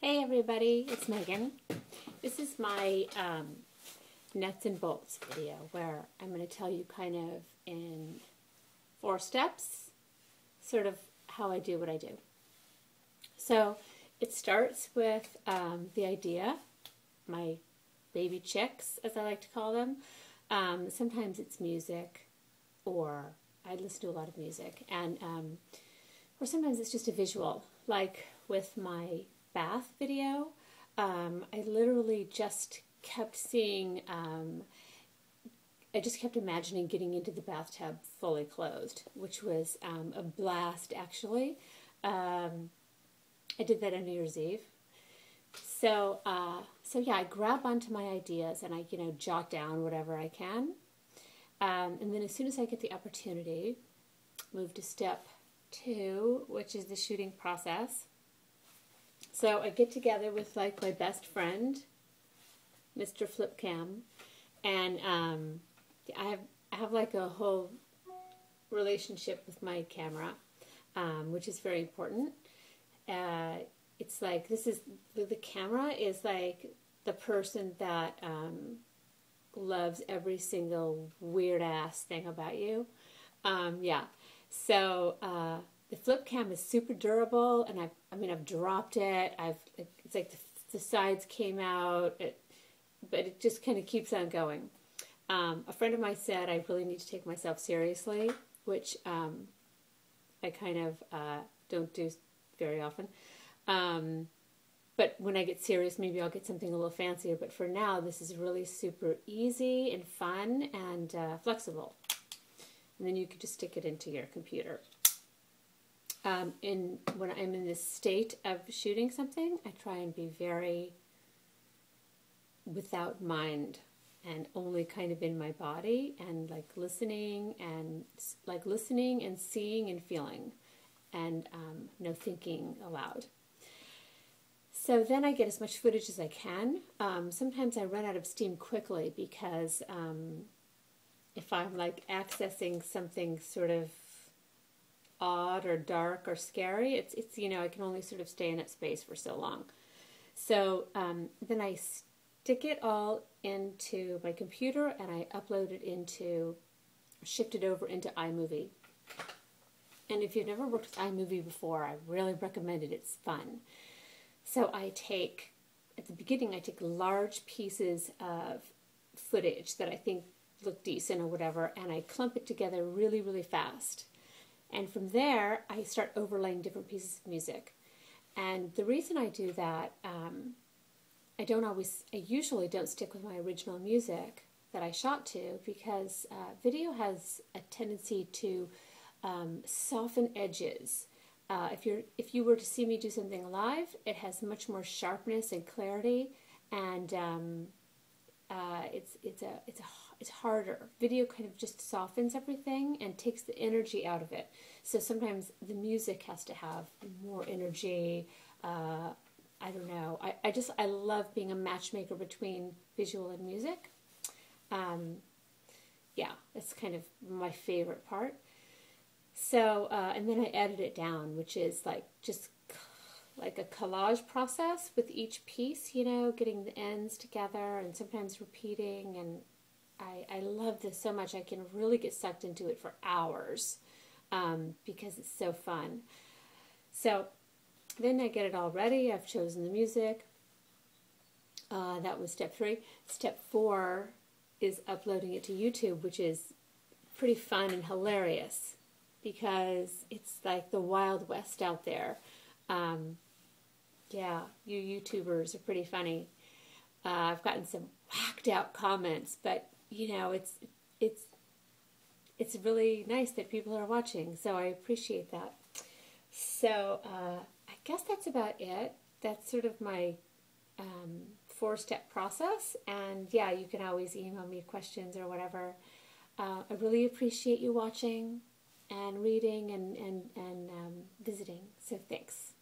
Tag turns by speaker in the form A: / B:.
A: Hey everybody, it's Megan. This is my nuts and bolts video where I'm going to tell you kind of in 4 steps sort of how I do what I do. So it starts with the idea, my baby chicks as I like to call them. Sometimes it's music, or I listen to a lot of music, and or sometimes it's just a visual, like with my bath video. I literally just kept seeing, I just kept imagining getting into the bathtub fully clothed, which was a blast actually. I did that on New Year's Eve. So yeah, I grab onto my ideas and I, jot down whatever I can. And then as soon as I get the opportunity, move to step 2, which is the shooting process. So I get together with like my best friend, Mr. Flip Cam, and I have like a whole relationship with my camera, which is very important. It's like the camera is like the person that loves every single weird ass thing about you. Yeah, so the flip cam is super durable, and I've dropped it. It's like the sides came out, but it just kind of keeps on going. A friend of mine said I really need to take myself seriously, which I kind of don't do very often. But when I get serious, maybe I'll get something a little fancier. But for now, this is really super easy and fun and flexible. And then you can just stick it into your computer. When I'm in this state of shooting something, I try and be very without mind and only kind of in my body and listening and seeing and feeling, and no thinking aloud. So then I get as much footage as I can. Sometimes I run out of steam quickly because if I'm like accessing something sort of odd or dark or scary, it's I can only sort of stay in that space for so long. So then I stick it all into my computer and I upload it shift it over into iMovie. And if you've never worked with iMovie before, I really recommend it. It's fun. So at the beginning, I take large pieces of footage that I think look decent or whatever, and I clump it together really, really fast. And from there, I start overlaying different pieces of music. And the reason I do that, I usually don't stick with my original music that I shot to, because video has a tendency to soften edges. If you were to see me do something live, it has much more sharpness and clarity, and it's harder. Video kind of just softens everything and takes the energy out of it. So sometimes the music has to have more energy. I don't know. I love being a matchmaker between visual and music. Yeah, that's kind of my favorite part. So, and then I edit it down, which is just like a collage process with each piece, getting the ends together and sometimes repeating. And I love this so much. I can really get sucked into it for hours because it's so fun. So then I get it all ready. I've chosen the music. That was step 3. Step 4 is uploading it to YouTube, which is pretty fun and hilarious, because it's like the Wild West out there. Yeah, you YouTubers are pretty funny. I've gotten some whacked out comments, but it's really nice that people are watching, so I appreciate that. So I guess that's about it. That's sort of my 4-step process, and yeah, you can always email me questions or whatever. I really appreciate you watching and reading and visiting. So thanks.